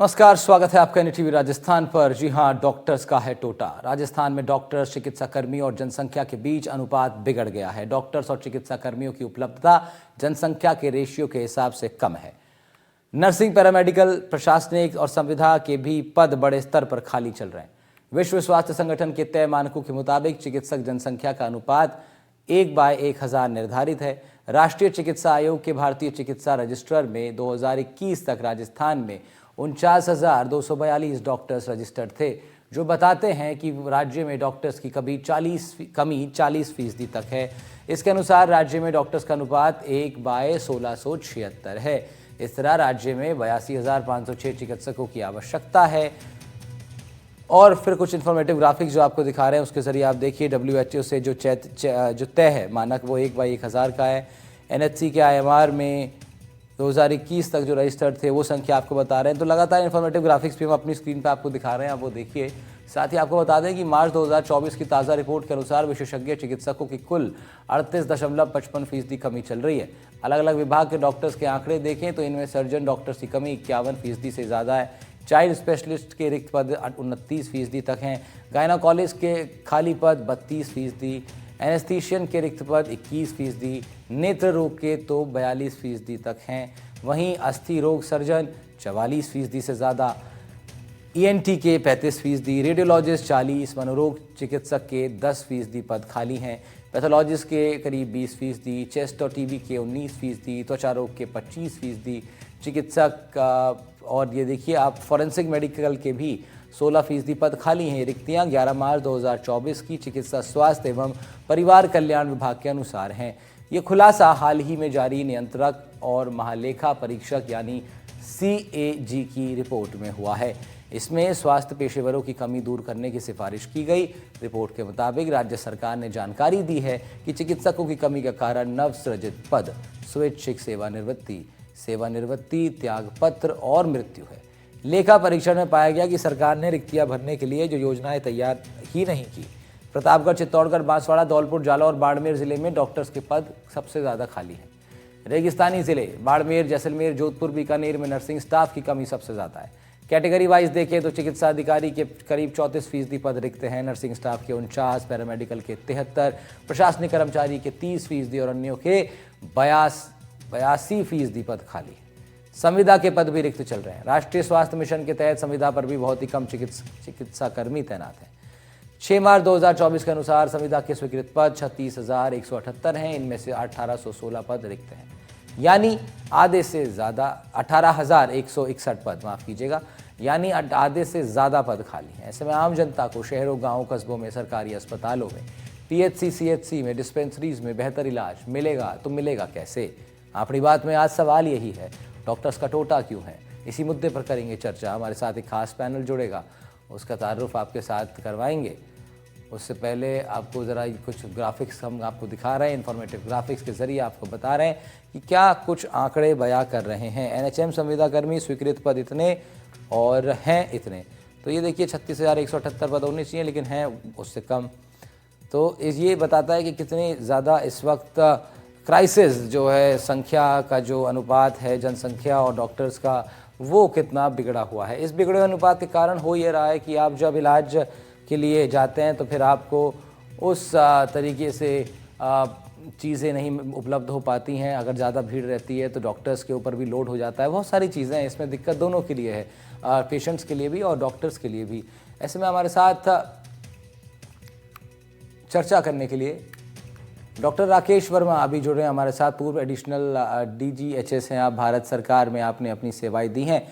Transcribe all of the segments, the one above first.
नमस्कार, स्वागत है आपका एनडीटीवी राजस्थान पर। जी हां, डॉक्टर्स का है टोटा। राजस्थान में डॉक्टर्स, चिकित्सा कर्मियों और जनसंख्या के बीच अनुपात बिगड़ गया है। डॉक्टर्स और चिकित्सा कर्मियों की उपलब्धता जनसंख्या के रेशियो के हिसाब से कम है। नर्सिंग, पैरामेडिकल, प्रशासनिक और संविदा के भी पद बड़े स्तर पर खाली चल रहे हैं। विश्व स्वास्थ्य संगठन के तय मानकों के मुताबिक चिकित्सक जनसंख्या का अनुपात 1/1000 निर्धारित है। राष्ट्रीय चिकित्सा आयोग के भारतीय चिकित्सा रजिस्टर में 2021 तक राजस्थान में 49,242 डॉक्टर्स रजिस्टर्ड थे, जो बताते हैं कि राज्य में डॉक्टर्स की कमी 40% तक है। इसके अनुसार राज्य में डॉक्टर्स का अनुपात 1/1676 है। इस तरह राज्य में 82,506 चिकित्सकों की आवश्यकता है। और फिर कुछ इन्फॉर्मेटिव ग्राफिक्स जो आपको दिखा रहे हैं, उसके जरिए आप देखिए WHO से जो तय है मानक, वो 1/1000 का है। NHC के IMR में 2021 तक जो रजिस्टर्ड थे वो संख्या आपको बता रहे हैं। तो लगातार इन्फॉर्मेटिव ग्राफिक्स भी हम अपनी स्क्रीन पर आपको दिखा रहे हैं, आप वो देखिए। साथ ही आपको बता दें कि मार्च 2024 की ताज़ा रिपोर्ट के अनुसार विशेषज्ञ चिकित्सकों की कुल 38.55% कमी चल रही है। अलग अलग विभाग के डॉक्टर्स के आंकड़े देखें तो इनमें सर्जन डॉक्टर्स की कमी 51% से ज़्यादा है। चाइल्ड स्पेशलिस्ट के रिक्त पद 29% तक हैं। गायनाकोलॉजिस्ट के खाली पद 32%, एनेस्थीशियन के रिक्त पद 21%, नेत्र रोग के तो 42% तक हैं। वहीं अस्थि रोग सर्जन 44% से ज़्यादा, ENT के 35%, रेडियोलॉजिस्ट 40%, मनोरोग चिकित्सक के 10% पद खाली हैं। पैथोलॉजिस्ट के करीब 20%, चेस्ट और TB के 19%, त्वचा रोग के 25%, चिकित्सक और ये देखिए आप फॉरेंसिक मेडिकल के भी 16% पद खाली हैं। रिक्तियां 11 मार्च 2024 की चिकित्सा स्वास्थ्य एवं परिवार कल्याण विभाग के अनुसार हैं। ये खुलासा हाल ही में जारी नियंत्रक और महालेखा परीक्षक यानी CAG की रिपोर्ट में हुआ है। इसमें स्वास्थ्य पेशेवरों की कमी दूर करने की सिफारिश की गई। रिपोर्ट के मुताबिक राज्य सरकार ने जानकारी दी है कि चिकित्सकों की कमी का कारण नवसृजित पद, स्वैच्छिक सेवानिवृत्ति, त्यागपत्र और मृत्यु है। लेखा परीक्षण में पाया गया कि सरकार ने रिक्तियां भरने के लिए जो योजनाएं तैयार ही नहीं की। प्रतापगढ़, चित्तौड़गढ़, बांसवाड़ा, धौलपुर, जालौर और बाड़मेर जिले में डॉक्टर्स के पद सबसे ज़्यादा खाली हैं। रेगिस्तानी जिले बाड़मेर, जैसलमेर, जोधपुर, बीकानेर में नर्सिंग स्टाफ की कमी सबसे ज़्यादा है। कैटेगरी वाइज देखें तो चिकित्सा अधिकारी के करीब 34% पद रिक्त हैं, नर्सिंग स्टाफ के 49, पैरामेडिकल के 73, प्रशासनिक कर्मचारी के 30% और अन्यों के 82% पद खाली। संविदा के पद भी रिक्त चल रहे हैं। राष्ट्रीय स्वास्थ्य मिशन के तहत संविदा पर भी बहुत ही कम चिकित्सा कर्मी तैनात हैं। 6 मार्च 2024 के अनुसार संविदा के स्वीकृत पद 36,178 हैं। इनमें से 1816 पद रिक्त हैं, यानी आधे से ज़्यादा 18,161 पद, माफ़ कीजिएगा, यानी आधे से ज़्यादा पद खाली हैं। ऐसे में आम जनता को शहरों, गाँव, कस्बों में, सरकारी अस्पतालों में, PHC, CHC में, डिस्पेंसरीज में बेहतर इलाज मिलेगा तो मिलेगा कैसे? अपनी बात में आज सवाल यही है, डॉक्टर्स का टोटा क्यों है? इसी मुद्दे पर करेंगे चर्चा। हमारे साथ एक खास पैनल जुड़ेगा, उसका तारुफ आपके साथ करवाएंगे। उससे पहले आपको ज़रा कुछ ग्राफिक्स हम आपको दिखा रहे हैं, इन्फॉर्मेटिव ग्राफिक्स के ज़रिए आपको बता रहे हैं कि क्या कुछ आंकड़े बयां कर रहे हैं। NHM संविदा कर्मी स्वीकृत पद इतने और हैं इतने, तो ये देखिए 36,178 पद होने चाहिए, लेकिन हैं उससे कम। तो ये बताता है कि कितनी ज़्यादा इस वक्त क्राइसिस जो है, संख्या का जो अनुपात है जनसंख्या और डॉक्टर्स का, वो कितना बिगड़ा हुआ है। इस बिगड़े अनुपात के कारण हो ये रहा है कि आप जब इलाज के लिए जाते हैं तो फिर आपको उस तरीके से चीज़ें नहीं उपलब्ध हो पाती हैं। अगर ज़्यादा भीड़ रहती है तो डॉक्टर्स के ऊपर भी लोड हो जाता है। बहुत सारी चीज़ें हैं, इसमें दिक्कत दोनों के लिए है, पेशेंट्स के लिए भी और डॉक्टर्स के लिए भी। ऐसे में हमारे साथ चर्चा करने के लिए डॉक्टर राकेश वर्मा अभी जुड़ रहे हैं हमारे साथ। पूर्व एडिशनल DGHS हैं आप, भारत सरकार में आपने अपनी सेवाएं दी हैं।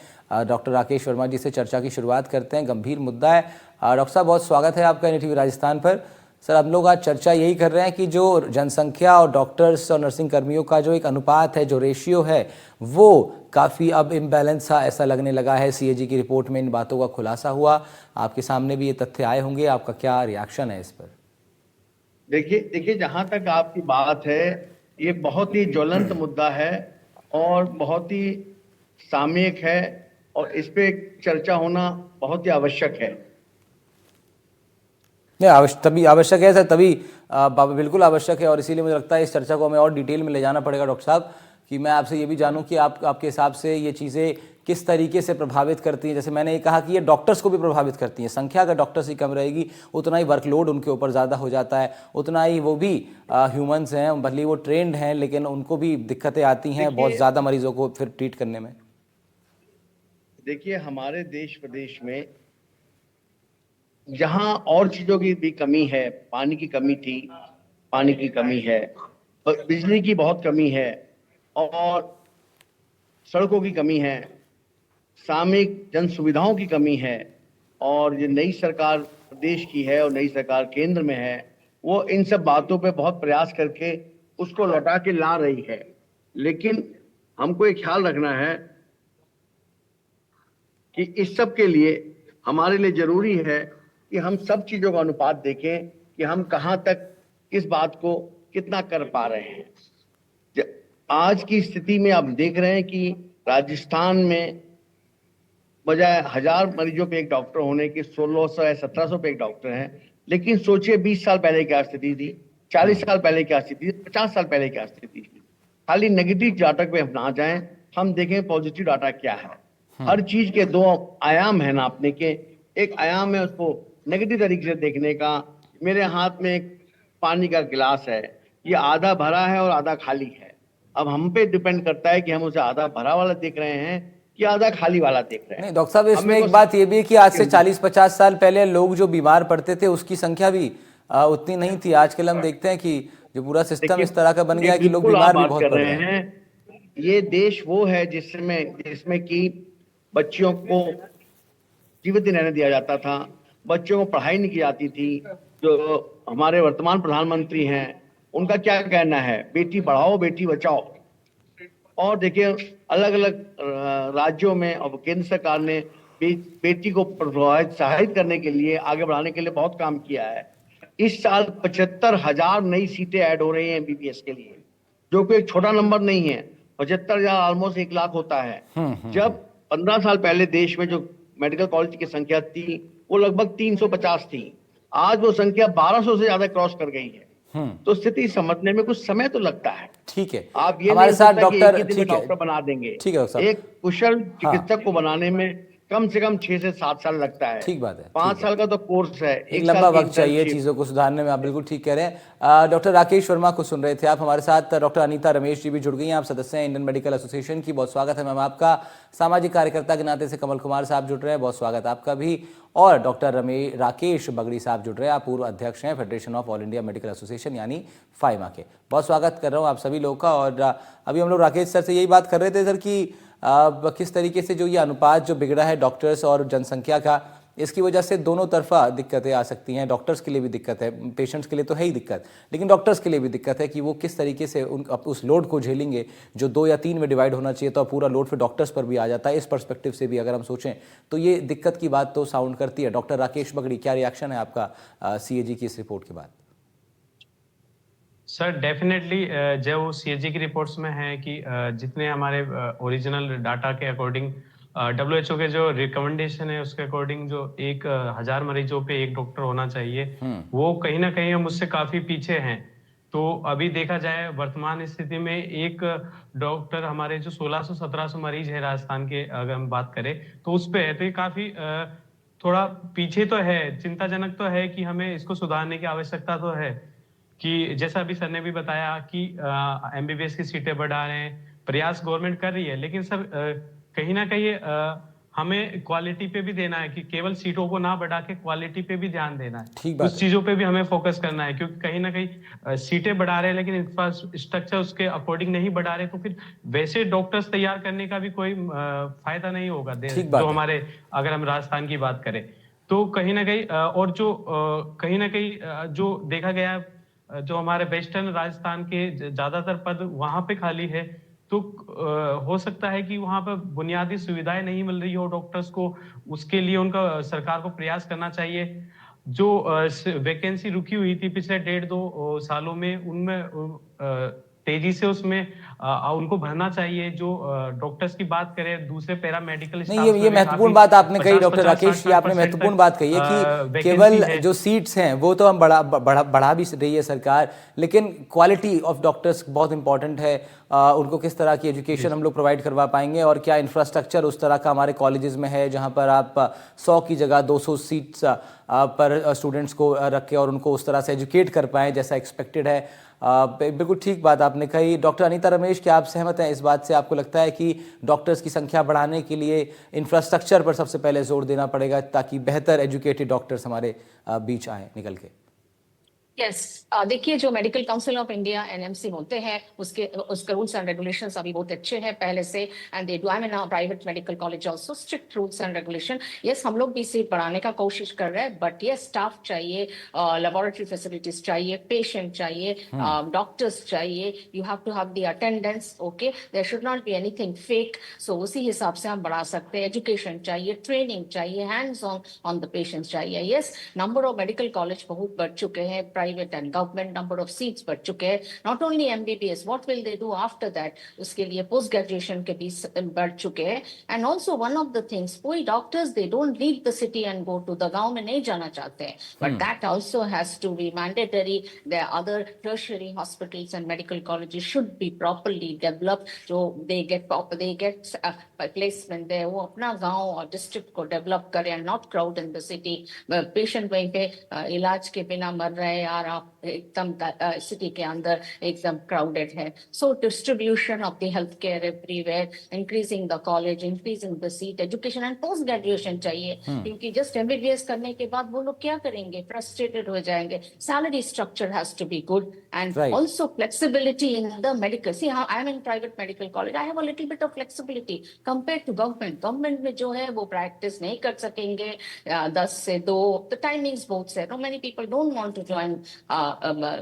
डॉक्टर राकेश वर्मा जी से चर्चा की शुरुआत करते हैं। गंभीर मुद्दा है। डॉक्टर साहब, बहुत स्वागत है आपका एनडीटीवी राजस्थान पर। सर, हम लोग आज चर्चा यही कर रहे हैं कि जो जनसंख्या और डॉक्टर्स और नर्सिंग कर्मियों का जो एक अनुपात है, जो रेशियो है, वो काफ़ी अब इम्बैलेंस सा ऐसा लगने लगा है। CAG की रिपोर्ट में इन बातों का खुलासा हुआ, आपके सामने भी ये तथ्य आए होंगे। आपका क्या रिएक्शन है इस पर? देखिए जहां तक आपकी बात है, ये बहुत ही ज्वलंत मुद्दा है और बहुत ही सामयिक है और इस पे चर्चा होना बहुत ही आवश्यक है। नहीं, तभी आवश्यक है सर, तभी बिल्कुल आवश्यक है। और इसीलिए मुझे लगता है इस चर्चा को हमें और डिटेल में ले जाना पड़ेगा डॉक्टर साहब, कि मैं आपसे ये भी जानूं कि आपके हिसाब से ये चीज़ें किस तरीके से प्रभावित करती हैं? जैसे मैंने ये कहा कि ये डॉक्टर्स को भी प्रभावित करती हैं। संख्या अगर डॉक्टर्स की कम रहेगी उतना ही वर्कलोड उनके ऊपर ज़्यादा हो जाता है, उतना ही वो भी ह्यूमंस हैं, भले वो ट्रेंड हैं लेकिन उनको भी दिक्कतें आती हैं बहुत देखिए ज़्यादा मरीजों को फिर ट्रीट करने में। देखिए हमारे देश प्रदेश में जहां और चीजों की भी कमी है, पानी की कमी थी, पानी की कमी है, बिजली की बहुत कमी है, और सड़कों की कमी है, सामयिक जन सुविधाओं की कमी है, और ये नई सरकार प्रदेश की है और नई सरकार केंद्र में है, वो इन सब बातों पे बहुत प्रयास करके उसको लौटा के ला रही है। लेकिन हमको एक ख्याल रखना है कि इस सब के लिए हमारे लिए जरूरी है कि हम सब चीजों का अनुपात देखें कि हम कहां तक इस बात को कितना कर पा रहे हैं। आज की स्थिति में आप देख रहे हैं कि राजस्थान में बजाय 1000 मरीजों पे एक डॉक्टर होने के 1600 या 1700 पे एक डॉक्टर हैं। लेकिन सोचिए 20 साल पहले क्या स्थिति थी, 40 साल पहले क्या स्थिति थी, 50 साल पहले क्या स्थिति थी। खाली नेगेटिव डाटा पे हम ना जाएं, हम देखें पॉजिटिव डाटा क्या है। हर चीज के दो आयाम है नापने के। एक आयाम है उसको नेगेटिव तरीके से देखने का। मेरे हाथ में एक पानी का गिलास है, ये आधा भरा है और आधा खाली है। अब हम पे डिपेंड करता है कि हम उसे आधा भरा वाला देख रहे हैं कि आधा खाली वाला देख रहे हैं। नहीं डॉक्टर साहब, अब इसमें मेरे एक को बात ये भी है कि आज से 40-50 साल पहले लोग जो बीमार पड़ते थे उसकी संख्या भी उतनी नहीं थी। आजकल हम देखते हैं कि जो पूरा सिस्टम इस तरह का बन गया है कि लोग बिल्कुल आप बीमार भी बात बहुत कर पड़ रहे रहे हैं। हैं। ये देश वो है जिसमें कि बच्चियों को जीवित नहीं रहने दिया जाता था, बच्चों को पढ़ाई नहीं की जाती थी। जो हमारे वर्तमान प्रधानमंत्री हैं उनका क्या कहना है, बेटी पढ़ाओ बेटी बचाओ। और देखिए अलग अलग राज्यों में और केंद्र सरकार ने बेटी को प्रोत्साहित करने के लिए, आगे बढ़ाने के लिए बहुत काम किया है। इस साल 75,000 नई सीटें ऐड हो रही हैं एमबीबीएस के लिए, जो कि एक छोटा नंबर नहीं है। 75,000 ऑलमोस्ट 1 लाख होता है। जब 15 साल पहले देश में जो मेडिकल कॉलेज की संख्या थी वो लगभग 350 थी, आज वो संख्या 1200 से ज्यादा क्रॉस कर गई है। तो स्थिति समझने में कुछ समय तो लगता है। ठीक है, आप ये नहीं हमारे हो साथ सकता कि एक डॉक्टर, ही दिन में ठीक है डॉक्टर बना देंगे। ठीक है डॉक्टर साहब, एक कुशल हाँ चिकित्सक को बनाने में कम से कम 6 से 7 साल लगता है। ठीक बात है, 5 ठीक है, साल का तो कोर्स है, एक 1 लंबा साल की वक्त चाहिए इंटर्नशिप। चीज़ों को सुधारने में। आप बिल्कुल ठीक कह रहे हैं। डॉक्टर राकेश वर्मा को सुन रहे थे आप। हमारे साथ डॉक्टर अनीता रमेश जी भी जुड़ गई हैं, आप सदस्य हैं इंडियन मेडिकल एसोसिएशन की। बहुत स्वागत है मैम आपका। सामाजिक कार्यकर्ता के नाते से कमल कुमार साहब जुड़ रहे हैं, बहुत स्वागत आपका भी। और डॉक्टर राकेश बगड़ी साहब जुड़ रहे हैं, आप पूर्व अध्यक्ष हैं federation of all India medical association यानी फाइमा के। बहुत स्वागत कर रहा हूँ आप सभी लोगों का। और अभी हम लोग राकेश सर से यही बात कर रहे थे सर कि किस तरीके से जो ये अनुपात जो बिगड़ा है डॉक्टर्स और जनसंख्या का, इसकी वजह से दोनों तरफा दिक्कतें आ सकती हैं। डॉक्टर्स के लिए भी दिक्कत है, पेशेंट्स के लिए तो है ही दिक्कत, लेकिन डॉक्टर्स के लिए भी दिक्कत है कि वो किस तरीके से उस लोड को झेलेंगे जो 2 या 3 में डिवाइड होना चाहिए, तो पूरा लोड फिर डॉक्टर्स पर भी आ जाता है। इस पर्सपेक्टिव से भी अगर हम सोचें तो ये दिक्कत की बात तो साउंड करती है। डॉक्टर राकेश बगड़ी, क्या रिएक्शन है आपका सीएजी की इस रिपोर्ट के बाद? सर डेफिनेटली जो सीएजी की रिपोर्ट्स में है कि जितने हमारे ओरिजिनल डाटा के अकॉर्डिंग डब्ल्यूएचओ के जो रिकमेंडेशन है उसके अकॉर्डिंग जो 1000 मरीजों पे एक डॉक्टर होना चाहिए, वो कहीं ना कहीं हम उससे काफी पीछे हैं। तो अभी देखा जाए वर्तमान स्थिति में एक डॉक्टर हमारे जो 1600-1700 मरीज है राजस्थान के, अगर हम बात करें तो उस पे है, तो ये काफी थोड़ा पीछे तो है, चिंताजनक तो है कि हमें इसको सुधारने की आवश्यकता तो है। कि जैसा अभी सर ने भी बताया कि एमबीबीएस की सीटें बढ़ा रहे हैं, प्रयास गवर्नमेंट कर रही है, लेकिन सर कहीं ना कहीं हमें क्वालिटी पे भी देना है कि केवल सीटों को ना बढ़ा के क्वालिटी पे भी ध्यान देना है। ठीक बात उस चीजों पे भी हमें फोकस करना है, क्योंकि कहीं ना कहीं सीटें बढ़ा रहे हैं लेकिन इंफ्रास्ट्रक्चर उसके अकॉर्डिंग नहीं बढ़ा रहे, तो फिर वैसे डॉक्टर्स तैयार करने का भी कोई फायदा नहीं होगा। ठीक बात जो है। हमारे, अगर हम राजस्थान की बात करें तो कहीं ना कहीं और जो कहीं ना कहीं जो देखा गया है, जो हमारे वेस्टर्न राजस्थान के ज्यादातर पद वहां पे खाली है, तो हो सकता है कि वहां पर बुनियादी सुविधाएं नहीं मिल रही हो डॉक्टर्स को। उसके लिए उनका सरकार को प्रयास करना चाहिए। जो वैकेंसी रुकी हुई थी पिछले 1.5-2 सालों में, उनमें तेजी से उसमें उनको भरना चाहिए। जो डॉक्टर्स की बात करें, दूसरे पैरामेडिकल नहीं, स्टाफ ये महत्वपूर्ण बात आपने कही डॉक्टर राकेश, ये आपने 50-50, महत्वपूर्ण बात कही है कि वैकेंसी केवल है। जो सीट्स हैं वो तो हम बढ़ा भी रही है सरकार, लेकिन क्वालिटी ऑफ डॉक्टर्स बहुत इंपॉर्टेंट है। उनको किस तरह की एजुकेशन हम लोग प्रोवाइड करवा पाएंगे, और क्या इंफ्रास्ट्रक्चर उस तरह का हमारे कॉलेजेस में है जहां पर आप 100 की जगह 200 सीट्स पर स्टूडेंट्स को रख के और उनको उस तरह से एजुकेट कर पाएँ जैसा एक्सपेक्टेड है। बिल्कुल ठीक बात आपने कही। डॉक्टर अनीता रमेश, क्या आप सहमत हैं इस बात से? आपको लगता है कि डॉक्टर्स की संख्या बढ़ाने के लिए इंफ्रास्ट्रक्चर पर सबसे पहले जोर देना पड़ेगा ताकि बेहतर एजुकेटेड डॉक्टर्स हमारे बीच आए निकल के? यस, देखिए, जो medical council of India NMC होते हैं उसके रूल्स एंड रेगुलेशंस अभी बहुत अच्छे हैं पहले से, and they do I mean private medical college also strict rules and regulation. Yes, हम लोग भी सीट बढ़ाने का कोशिश कर रहे हैं, बट यस, स्टाफ चाहिए, लेबोरेटरी फैसिलिटीज चाहिए, पेशेंट चाहिए, डॉक्टर्स चाहिए, you have to have the attendance, okay, there should not be anything fake. So उसी हिसाब से हम बढ़ा सकते हैं। एजुकेशन चाहिए, ट्रेनिंग चाहिए, हैंड्स ऑन द पेशेंट्स चाहिए। Yes, number of medical college बहुत बढ़ चुके हैं, private and government number of seats बढ़ चुके हैं। Not only MBBS, what will they do after that, उसके लिए पोस्ट ग्रेजुएशन के भी बढ़ चुके हैं। And also one of the things, कोई doctors they don't leave the city and go to the गांव में नहीं जाना चाहते हैं, but that also has to be mandatory. The other tertiary hospitals and medical colleges should be properly developed, जो they gate placement है, वो अपना गांव और डिस्ट्रिक्ट को डेवलप करें and not crowd in the city. Patient वहीं पे इलाज के बिना मर रहे हैं यार, आप एकदम सिटी के अंदर एकदम क्राउडेड है। So distribution of the health care everywhere, increasing the college, increasing the seat, education and post graduation चाहिए, क्योंकि जस्ट एमबीबीएस करने के बाद वो लोग क्या करेंगे, फ्रस्ट्रेटेड हो जाएंगे। Salary structure has to be good and also flexibility in the medical. See, I am in private medical college, I have a little bit of flexibility compare to government. Government में जो है वो practice नहीं कर सकेंगे 10 से 2, the timings बहुत से, no many people don't want to join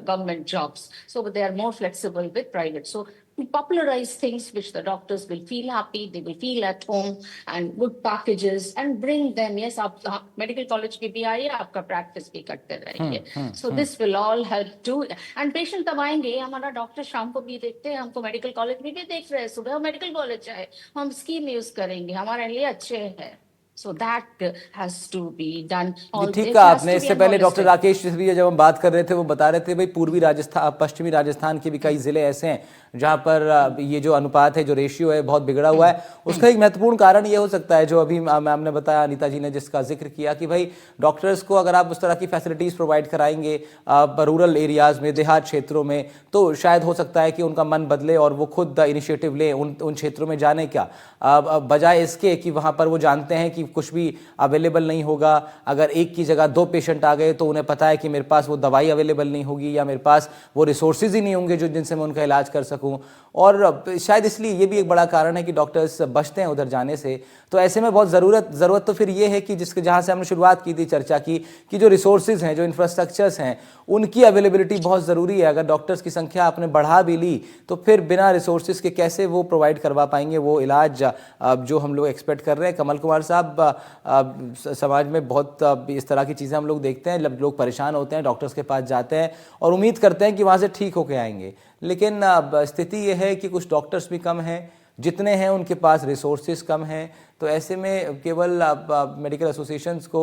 government jobs, so they are more flexible with private. So to popularize things which the doctors will feel happy, they will feel at home, and good packages, and bring them. Yes, आप medical college के भी आइए, आपका practice भी करते रहिए. So this will all help too. And patient तब आएंगे, हमारा डॉक्टर शाम को भी देखते हैं, हमको मेडिकल कॉलेज में भी देख रहे हैं, सुबह मेडिकल कॉलेज जाए, हम स्कीम यूज करेंगे, हमारे लिए अच्छे है। So that has to be done. ठीक है, आपने इससे पहले डॉक्टर राकेश भी जब हम बात कर रहे थे वो बता रहे थे भाई पूर्वी राजस्थान, पश्चिमी राजस्थान के भी कई जिले ऐसे हैं जहाँ पर ये जो अनुपात है, जो रेशियो है, बहुत बिगड़ा हुआ है। उसका एक महत्वपूर्ण कारण ये हो सकता है जो अभी मैम ने बताया, अनीता जी ने जिसका जिक्र किया, कि भाई डॉक्टर्स को अगर आप उस तरह की फैसिलिटीज़ प्रोवाइड कराएंगे रूरल एरियाज़ में, देहात क्षेत्रों में, तो शायद हो सकता है कि उनका मन बदले और वो खुद इनिशिएटिव लें उन क्षेत्रों में जाने का, बजाय इसके कि वहाँ पर वो जानते हैं कि कुछ भी अवेलेबल नहीं होगा। अगर एक की जगह 2 पेशेंट आ गए तो उन्हें पता है कि मेरे पास वो दवाई अवेलेबल नहीं होगी या मेरे पास वो रिसोर्सेज ही नहीं होंगे जो जिनसे मैं उनका इलाज कर सकूं, और शायद इसलिए ये भी एक बड़ा कारण है कि डॉक्टर्स बचते हैं उधर जाने से। तो ऐसे में बहुत ज़रूरत तो फिर ये है कि जिसके जहाँ से हमने शुरुआत की थी चर्चा की, कि जो रिसोर्सेज हैं, जो इंफ्रास्ट्रक्चर्स हैं, उनकी अवेलेबिलिटी बहुत ज़रूरी है। अगर डॉक्टर्स की संख्या आपने बढ़ा भी ली तो फिर बिना रिसोर्सेज के कैसे वो प्रोवाइड करवा पाएंगे वो इलाज जो हम लोग एक्सपेक्ट कर रहे हैं। कमल कुमार साहब, समाज में बहुत इस तरह की चीज़ें हम लोग देखते हैं, लोग परेशान होते हैं, डॉक्टर्स के पास जाते हैं और उम्मीद करते हैं कि वहाँ से ठीक होके आएंगे, लेकिन स्थिति ये है कि कुछ डॉक्टर्स भी कम हैं, जितने हैं उनके पास रिसोर्सेज कम हैं। तो ऐसे में केवल मेडिकल एसोसिएशंस को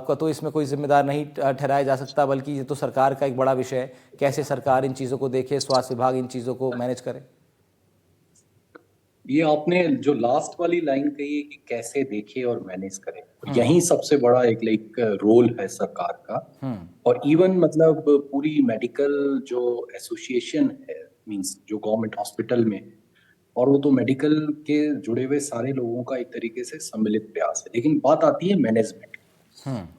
तो इसमें कोई जिम्मेदार नहीं ठहराया जा सकता, बल्कि ये तो सरकार का एक बड़ा विषय है, कैसे सरकार इन चीज़ों को देखे, स्वास्थ्य विभाग इन चीज़ों को मैनेज करे। ये आपने जो लास्ट वाली लाइन कही है कि कैसे देखे और मैनेज करे, यही सबसे बड़ा एक रोल है सरकार का। और इवन मतलब पूरी मेडिकल जो एसोसिएशन है, मींस जो गवर्नमेंट हॉस्पिटल में, और वो तो मेडिकल के जुड़े हुए सारे लोगों का एक तरीके से सम्मिलित प्रयास है। लेकिन बात आती है मैनेजमेंट।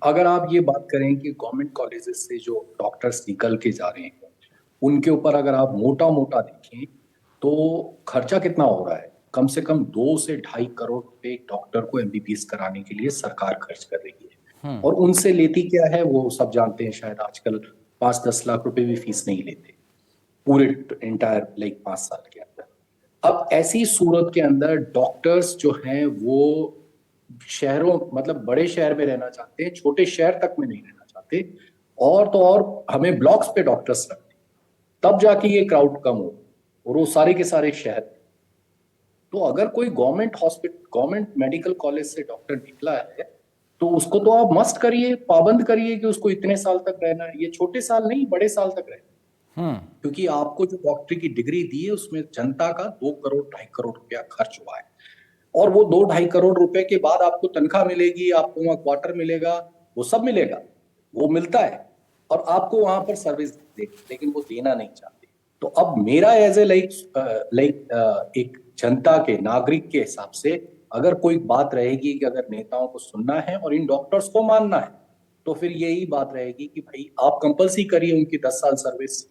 अगर आप ये बात करें कि गवर्नमेंट कॉलेजेस से जो डॉक्टर्स निकल के जा रहे हैं उनके ऊपर अगर आप मोटा देखें तो खर्चा कितना हो रहा है, कम से कम 2 से 2.5 करोड़ रुपए एक डॉक्टर को एमबीबीएस कराने के लिए सरकार खर्च कर रही है। और उनसे लेती क्या है वो सब जानते हैं, शायद आजकल 5-10 लाख रुपए भी फीस नहीं लेते पूरे इंटायर 5 साल के अंदर। अब ऐसी सूरत के अंदर डॉक्टर्स जो हैं वो शहरों, मतलब बड़े शहर में रहना चाहते हैं, छोटे शहर तक में नहीं रहना चाहते, और तो और हमें ब्लॉक्स पे डॉक्टर्स रखते, तब जाके ये क्राउड कम हो। और वो सारे के सारे शहर। तो अगर कोई government hospital, government medical college से डॉक्टर निकला है तो उसको तो आप मस्ट करिए, पाबंद करिए कि उसको इतने साल तक रहना है। ये छोटे साल नहीं, बड़े साल तक रहना है। क्योंकि आपको जो डॉक्टरी की डिग्री दी है उसमें जनता का 2 करोड़ 2.5 करोड़ रुपया खर्च हुआ है, और वो 2-2.5 करोड़ रुपए के बाद आपको तनख्वाह मिलेगी, आपको वहां क्वार्टर मिलेगा, वो सब मिलेगा, वो मिलता है, और आपको वहां पर सर्विस देगी, लेकिन वो देना नहीं चाहते। तो अब मेरा एज ए एक जनता के नागरिक के हिसाब से अगर कोई बात रहेगी कि अगर नेताओं को सुनना है और इन डॉक्टर्स को मानना है, तो फिर यही बात रहेगी कि भाई आप कंपल्सरी करिए उनकी 10 साल सर्विस,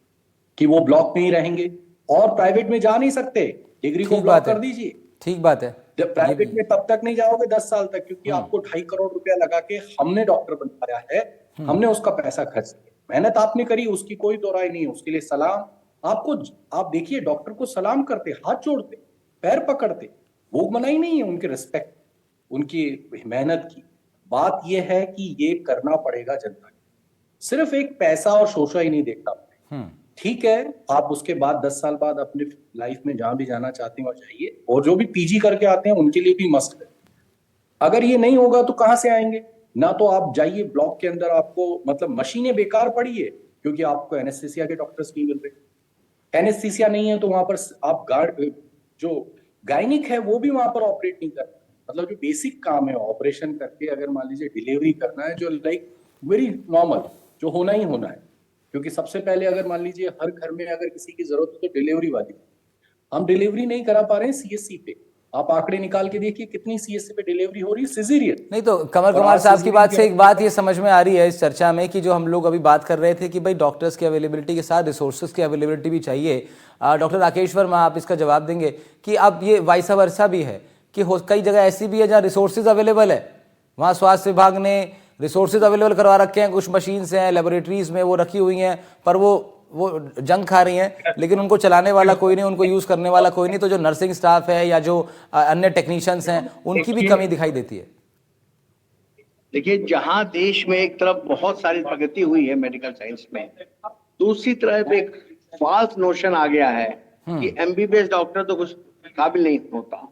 कि वो ब्लॉक में ही रहेंगे और प्राइवेट में जा नहीं सकते, डिग्री को ठीक ब्लॉक बात है, कर दीजिए। ठीक बात है। प्राइवेट में तब तक नहीं जाओगे 10 साल तक, क्योंकि आपको 2.5 करोड़ रुपया लगा के हमने डॉक्टर बनाया है, हमने उसका पैसा खर्च किया, मेहनत आपने करी, उसकी कोई दो राय नहीं है, उसके लिए सलाम आपको। आप देखिए डॉक्टर को सलाम करते, हाथ जोड़ते, पैर पकड़ते, वो मनाही नहीं है उनके रिस्पेक्ट, उनकी मेहनत की। बात यह है कि ये करना पड़ेगा जनता को, सिर्फ एक पैसा और शोषा ही नहीं देखना पड़ेगा। ठीक है, आप उसके बाद 10 साल बाद अपने लाइफ में जहां भी जाना चाहते हैं और जाइए, और जो भी पीजी करके आते हैं उनके लिए भी मस्ट है। अगर ये नहीं होगा तो कहां से आएंगे? ना तो आप जाइए ब्लॉक के अंदर, आपको मतलब मशीनें बेकार पड़ी है क्योंकि आपको एनेस्थीसिया के डॉक्टर्स नहीं मिल रहे। एनेस्थीसिया नहीं है तो वहां पर आप जो गायनिक है वो भी वहां पर ऑपरेट नहीं कर रहा। मतलब जो बेसिक काम है ऑपरेशन करके, अगर मान लीजिए डिलीवरी करना है, जो लाइक वेरी नॉर्मल, जो होना ही होना है, क्योंकि सबसे पहले अगर मान लीजिए हर घर में अगर किसी की जरूरत है तो डिलीवरी वाली, हम डिलीवरी नहीं करा पा रहे हैं सीएससी पे। आप आंकड़े निकाल के देखिए कितनी सीएससी पे डिलीवरी हो रही है सिजेरियन। नहीं तो कमल कुमार साहब की बात से एक बात ये समझ में आ रही है इस चर्चा में कि जो हम लोग अभी बात कर रहे थे कि भाई डॉक्टर्स की अवेलेबिलिटी के साथ रिसोर्सेज की अवेलेबिलिटी भी चाहिए। डॉक्टर राकेश वर्मा, आप इसका जवाब देंगे कि अब ये वाइस वर्सा भी है कि कई जगह ऐसी भी है जहाँ रिसोर्सेज अवेलेबल है, वहाँ स्वास्थ्य विभाग ने रिसोर्सेज अवेलेबल करवा रखे हैं, कुछ मशीन्स हैं लेबोरेटरीज में वो रखी हुई हैं, पर वो जंग खा रही हैं, लेकिन उनको चलाने वाला कोई नहीं, उनको यूज करने वाला कोई नहीं। तो जो नर्सिंग स्टाफ है या जो अन्य टेक्नीशियंस हैं उनकी भी कमी दिखाई देती है। देखिए, जहां देश में एक तरफ बहुत सारी प्रगति हुई है मेडिकल साइंस में, दूसरी तरफ एक फॉल्स नोशन आ गया है कि एमबीबीएस डॉक्टर तो कुछ काबिल नहीं होता,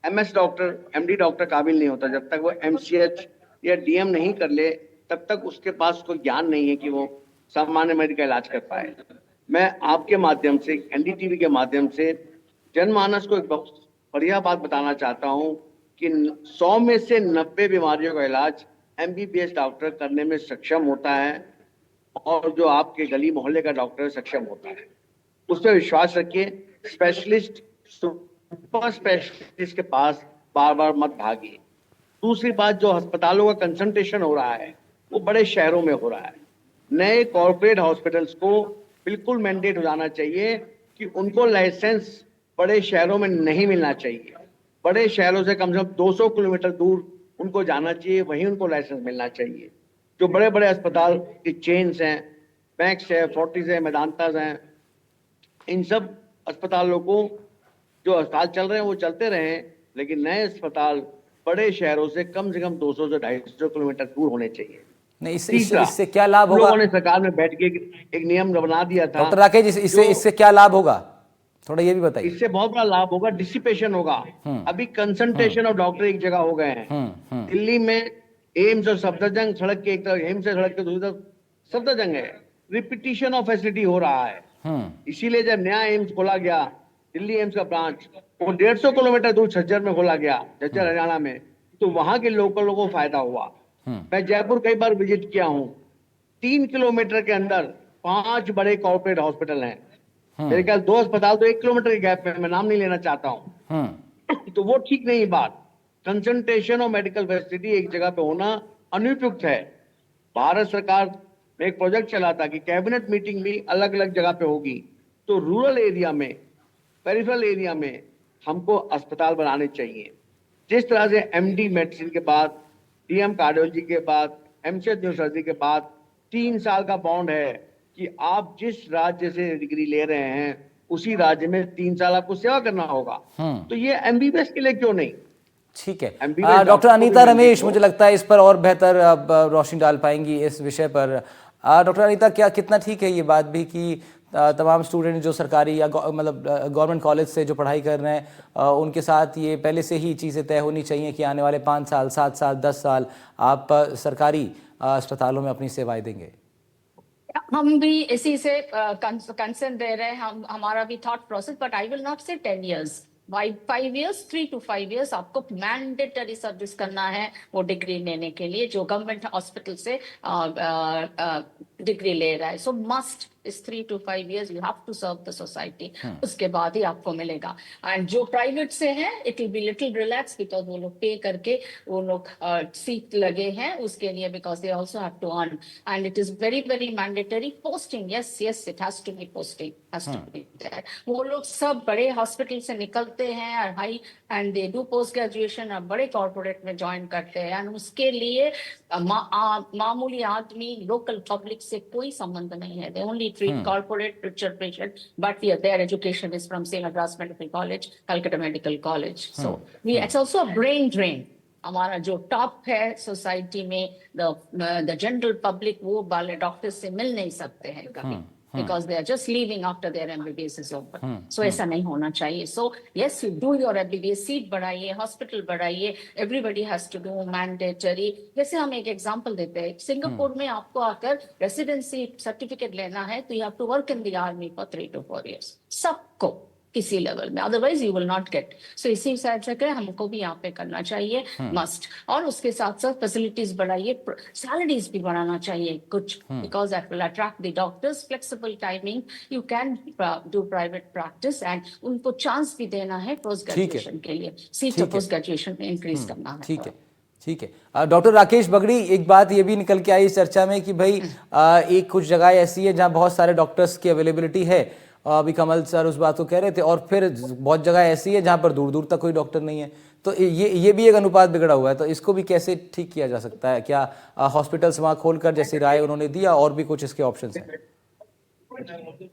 एमएस डॉक्टर, एमडी डॉक्टर काबिल नहीं होता। जब तक वो एमसीएच या डीएम नहीं कर ले तब तक उसके पास कोई ज्ञान नहीं है कि वो सामान्य मेडिकल इलाज कर पाए। मैं आपके माध्यम से, एनडीटीवी के माध्यम से जनमानस को एक बहुत बढ़िया बात बताना चाहता हूं कि 100 में से 90 बीमारियों का इलाज एमबीबीएस डॉक्टर करने में सक्षम होता है, और जो आपके गली मोहल्ले का डॉक्टर सक्षम होता है। उस पर विश्वास रखिए। स्पेशलिस्ट, सुपर स्पेशलिस्ट के पास बार बार मत भागिए। दूसरी बात, जो अस्पतालों का कंसंट्रेशन हो रहा है वो बड़े शहरों में हो रहा है। नए कॉर्पोरेट हॉस्पिटल्स को बिल्कुल मैंडेट हो जाना चाहिए कि उनको लाइसेंस बड़े शहरों में नहीं मिलना चाहिए। बड़े शहरों से कम 200 किलोमीटर दूर उनको जाना चाहिए, वहीं उनको लाइसेंस मिलना चाहिए। जो बड़े बड़े अस्पताल की चेन्स हैं, मैक्स है, फोर्टिस है, मेदांतास हैं, इन सब अस्पतालों को, जो अस्पताल चल रहे हैं वो चलते रहे, लेकिन नए अस्पताल बड़े शहरों से कम 200 से 250 किलोमीटर दूर होने चाहिए। नहीं, इससे क्या लाभ होगा? लोगों ने सरकार में बैठ के एक नियम बना दिया था। डॉक्टर राकेश, इससे क्या लाभ होगा, थोड़ा ये भी बताइए। इससे बहुत बड़ा लाभ होगा, डिसिपेशन होगा। अभी कंसंट्रेशन ऑफ डॉक्टर एक जगह हो गए हैं। दिल्ली में एम्स और सफदरजंग सड़क के एक तरफ, एम्स से सड़क के दूसरी तरफ सफदरजंग है। रिपीटिशन ऑफ फैसिलिटी हो रहा है। इसीलिए जब नया एम्स खोला गया, दिल्ली एम्स का ब्रांच, वो 150 किलोमीटर दूर झज्जर में खोला गया, झज्जर हरियाणा में, तो वहां के लोगों को फायदा हुआ। मैं जयपुर कई बार विजिट किया हूँ। 3 किलोमीटर के अंदर 5 बड़े कॉर्पोरेट हॉस्पिटल हैं। मेरे ख्याल 2 अस्पताल तो 1 किलोमीटर के गैप में, मैं नाम नहीं लेना चाहता हूँ। तो वो ठीक नहीं बात। कंसंट्रेशन और मेडिकल फैसिलिटी एक जगह पे होना अनुपयुक्त है। भारत सरकार ने एक प्रोजेक्ट चला था कि कैबिनेट मीटिंग भी अलग अलग जगह पे होगी, तो रूरल एरिया में, पेरिफेरल एरिया में हमको अस्पताल बनाने चाहिए। जिस तरह से एमडी मेडिसिन के बाद, डीएम कार्डियोलॉजी के बाद, एमसीएच न्यूरोसर्जरी के बाद 3 साल का बॉन्ड है कि आप जिस राज्य से डिग्री ले रहे हैं उसी राज्य में 3 साल आपको सेवा करना होगा। तो ये एमबीबीएस के लिए क्यों नहीं? ठीक है। डॉक्टर अनीता रमेश, मुझे लगता है इस पर और बेहतर रोशनी डाल पाएंगी इस विषय पर। डॉक्टर अनीता, कितना ठीक है ये बात भी कि तमाम स्टूडेंट जो सरकारी या मतलब गवर्नमेंट कॉलेज से जो पढ़ाई कर रहे हैं उनके साथ ये पहले से ही चीज़ें तय होनी चाहिए कि आने वाले 5 साल, 7 साल, 10 साल आप सरकारी अस्पतालों में अपनी सेवाएं देंगे? हम भी इसी से कंसर्न दे रहे हैं, हमारा भी thought process, but I will not से 10 years, 5 years, 3 to 5 years आपको मैंडेटरी सर्विस करना है वो डिग्री लेने के लिए जो गवर्नमेंट हॉस्पिटल से डिग्री ले रहा है। सो मस्ट इस 3 to 5 years you have to serve the society, उसके बाद ही आपको मिलेगा। एंड जो प्राइवेट से है it will be little relax because वो लोग पे करके वो लोग सीट लगे हैं उसके लिए, because they also have to earn and it is very very mandatory posting. Yes yes it has to be posting, has to be there. वो लोग सब बड़े हॉस्पिटल से निकलते हैं और high and they do post graduation और बड़े कॉर्पोरेट में ज्वाइन करते हैं एंड उसके लिए मामूली आदमी लोकल पब्लिक से कोई संबंध नहीं है। They only treat corporate richer patient, but yeah, their education is from St. Madras Medical College, Calcutta Medical College. So it's also a brain drain. हमारा जो टॉप है सोसाइटी में the general public वो वाले डॉक्टर्स से मिल नहीं सकते हैं कभी because they are just leaving after their MBBS is over. So ऐसा नहीं होना चाहिए। So yes, you do your MBBS, seat बढ़ाइए, हॉस्पिटल बढ़ाइए, everybody has to do mandatory। जैसे हम एक एग्जांपल देते हैं, सिंगापुर में आपको आकर रेसिडेंसी सर्टिफिकेट लेना है तो you have to work in the army for 3 to 4 years, सबको किसी लेवल में, otherwise you will not get. So इसी हिसाब से हमको भी यहाँ पे करना चाहिए मस्ट। और उसके साथ साथ फैसिलिटीज बढ़ाइए, सैलरीज भी बढ़ाना चाहिए कुछ, because that will attract the doctors, flexible timing, you can do private practice and उनको चांस भी देना है पोस्ट ग्रेजुएशन के लिए, सीट पोस्ट ग्रेजुएशन में इंक्रीज करना है। ठीक है, ठीक है। डॉक्टर राकेश बगड़ी, एक बात ये भी निकल के आई इस चर्चा में कि भाई एक कुछ जगह ऐसी है जहाँ बहुत सारे डॉक्टर्स की अवेलेबिलिटी है, अभी कमल सर उस बात को कह रहे थे, और फिर बहुत जगह ऐसी है जहाँ पर दूर दूर तक कोई डॉक्टर नहीं है, तो ये भी एक अनुपात बिगड़ा हुआ है। तो इसको भी कैसे ठीक किया जा सकता है? क्या हॉस्पिटल्स वहाँ खोलकर, जैसी राय उन्होंने दिया, और भी कुछ इसके ऑप्शंस हैं? ठीक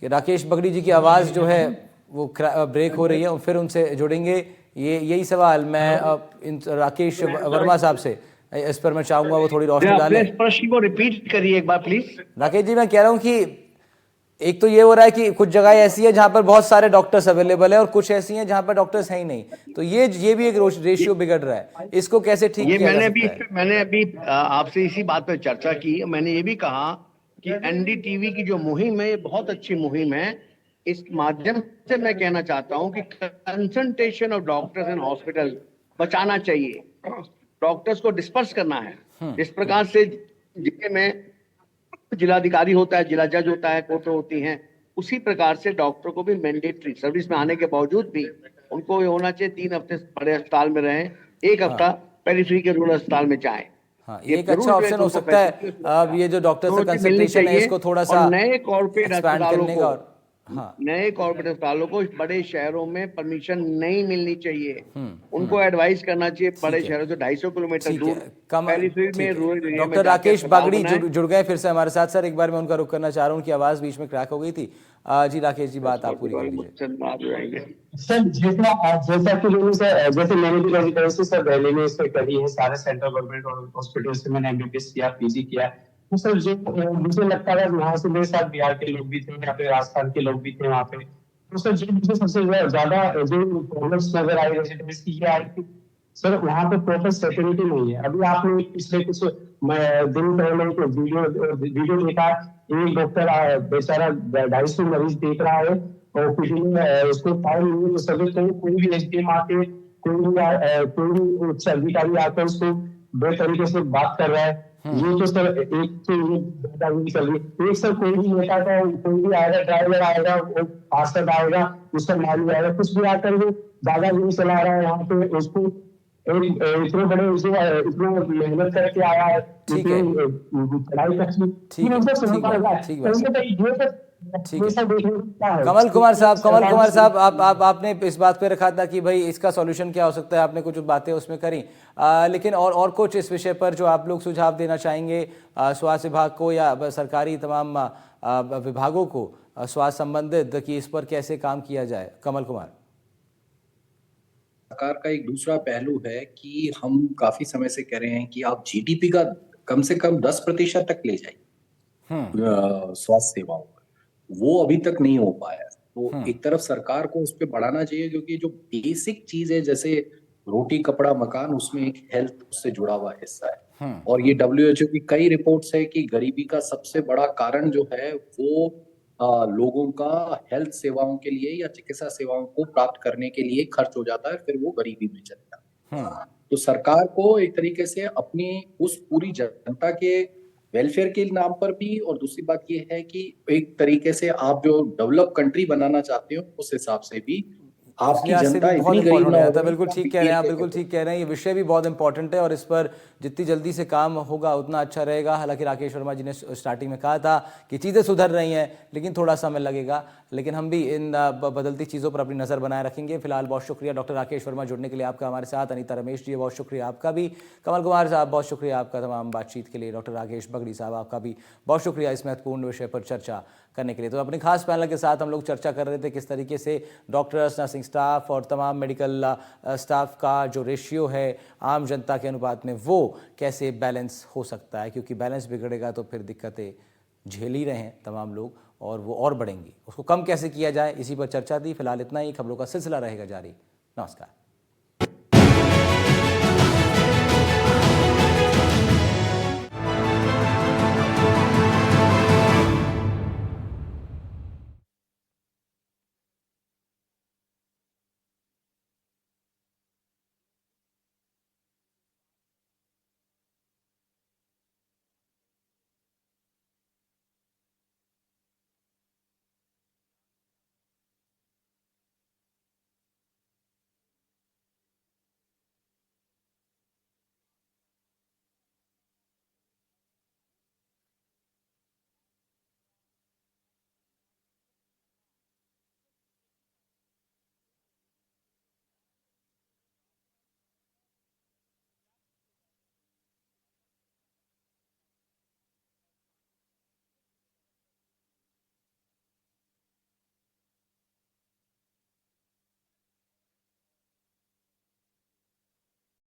है, राकेश बगड़ी जी की आवाज़ जो है वो ब्रेक हो रही है, और फिर उनसे जुड़ेंगे। यही सवाल मैं राकेश वर्मा साहब से इस पर मैं चाहूंगा वो थोड़ी रोशनी डालें। प्रश्न को रिपीट करिए एक बार प्लीज। राकेश जी, मैं कह रहा हूं कि एक तो ये हो रहा है कि कुछ जगह ऐसी है जहां पर बहुत सारे डॉक्टर्स अवेलेबल है और कुछ ऐसी हैं जहां पर डॉक्टर्स है ही नहीं, तो ये भी एक रेशियो बिगड़ रहा है, इसको कैसे ठीक किया जा सकता है? मैंने अभी आपसे इसी बात पर चर्चा की। मैंने ये भी कहा कि एनडीटीवी की जो मुहिम है ये बहुत अच्छी मुहिम है। इस माध्यम से मैं कहना चाहता हूं कि concentration of doctors in hospital बचाना चाहिए, डॉक्टर्स को डिस्पर्स करना है। इस प्रकार से जिले में जिलाधिकारी होता है, जिला जज होता है, कोर्ट होती हैं, उसी प्रकार से डॉक्टर को भी मैंडेटरी सर्विस में आने के बावजूद भी उनको ये होना चाहिए 3 हफ्ते बड़े अस्पताल में रहें, 1 हफ्ता पेरिफेरी के रूरल अस्पताल में जाएं। हाँ, ये एक अच्छा ऑप्शन हो सकता है। अब ये जो डॉक्टर से कंसल्टेशन है इसको थोड़ा सा नए कॉर्पोरेट अस्पतालों को, हाँ, नए कॉर्पोरेट अस्पतालों को बड़े शहरों में परमिशन नहीं मिलनी चाहिए। उनको एडवाइस करना चाहिए बड़े शहरों से 250 किलोमीटर दूर डॉक्टर राकेश बागड़ी जुड़ गए फिर से हमारे साथ। सर, एक बार मैं उनका रुख करना चाह रहा हूँ, उनकी आवाज बीच में क्रैक हो गई थी। जी राकेश जी, बात आप पूरी कर लीजिए। सर, जैसा कि जैसे मैंने भी रेजिडेंसी सर दिल्ली में इससे करी है, सारे सेंट्रल गवर्नमेंट हॉस्पिटल से मैंने एमबीबीएस किया, पीजी किया। तो सर जो मुझे लगता है वहाँ से मेरे साथ बिहार के लोग भी थे, यहाँ पे राजस्थान के लोग भी थे वहाँ पे। तो सर जो मुझे सबसे ज्यादा जो प्रॉब्लम्स नजर आई रेजिडेंसी की, ये आई कि सर वहाँ पे प्रॉपर सिक्योरिटी नहीं है। अभी आपने पिछले कुछ दिन पहले एक वीडियो देखा, एक डॉक्टर बेचारा 250 मरीज देख रहा है और उसको टाइम नहीं है, कोई भी एसडीएम आके कोई भी उच्च अधिकारी आकर उसको बेतरीके से बात कर रहा है। ये तो सर एक तो ये दादागिरी चल रही है। एक सर कोई भी नेता का, कोई भी आएगा, ड्राइवर आएगा, पार्षद आएगा, उसका माली आएगा, कुछ भी आकर वो दादागिरी चला रहा है यहाँ पे। उसको इतने बड़े इतना मेहनत करके आया है, पढ़ाई कमल कुमार साहब, आपने इस बात पे रखा था कि भाई इसका सॉल्यूशन क्या हो सकता है, आपने कुछ बातें उसमें करी, लेकिन और कुछ इस विषय पर जो आप लोग सुझाव देना चाहेंगे स्वास्थ्य विभाग को या सरकारी तमाम विभागों को स्वास्थ्य संबंधित, कि इस पर कैसे काम किया जाए? कमल कुमार। सरकार का एक दूसरा पहलू है कि हम काफी समय से कह रहे हैं कि आप जीडीपी का कम से कम 10% तक ले जाइए स्वास्थ्य सेवाओं पर। वो अभी तक नहीं हो पाया। तो एक तरफ सरकार को उस पर बढ़ाना चाहिए, क्योंकि जो बेसिक चीज है जैसे रोटी कपड़ा मकान, उसमें एक हेल्थ उससे जुड़ा हुआ हिस्सा है। और ये WHO की कई रिपोर्ट्स है कि गरीबी का सबसे बड़ा कारण जो है वो लोगों का हेल्थ सेवाओं के लिए या चिकित्सा सेवाओं को प्राप्त करने के लिए खर्च हो जाता है, फिर वो गरीबी में चले जाता है। तो सरकार को एक तरीके से अपनी उस पूरी जनता के वेलफेयर के नाम पर भी, और दूसरी बात ये है कि एक तरीके से आप जो डेवलप कंट्री बनाना चाहते हो उस हिसाब से भी उस आपकी लिहाज से जनता भी बहुत इतनी गरीब इंपॉर्टेंट ना हो हो जाता है। जाए बिल्कुल कि ठीक कह रहे हैं आप, BPL बिल्कुल ठीक कह रहे हैं। ये विषय भी बहुत इंपॉर्टेंट है और इस पर जितनी जल्दी से काम होगा उतना अच्छा रहेगा। हालांकि राकेश वर्मा जी ने स्टार्टिंग में कहा था कि चीज़ें सुधर रही हैं, लेकिन थोड़ा समय लगेगा। लेकिन हम भी इन बदलती चीज़ों पर अपनी नज़र बनाए रखेंगे। फिलहाल बहुत शुक्रिया डॉक्टर राकेश वर्मा जुड़ने के लिए आपका हमारे साथ। अनीता रमेश जी बहुत शुक्रिया आपका भी। कमल कुमार साहब बहुत शुक्रिया आपका तमाम बातचीत के लिए। डॉक्टर राकेश बगड़ी साहब आपका भी बहुत शुक्रिया इस महत्वपूर्ण विषय पर चर्चा करने के लिए। तो अपने खास पैनल के साथ हम लोग चर्चा कर रहे थे किस तरीके से डॉक्टर्स, नर्सिंग स्टाफ और तमाम मेडिकल स्टाफ का जो रेशियो है आम जनता के अनुपात में, वो कैसे बैलेंस हो सकता है, क्योंकि बैलेंस बिगड़ेगा तो फिर दिक्कतें झेल ही रहे हैं तमाम लोग और वो और बढ़ेंगी। उसको कम कैसे किया जाए, इसी पर चर्चा थी। फिलहाल इतना ही। खबरों का सिलसिला रहेगा जारी। नमस्कार।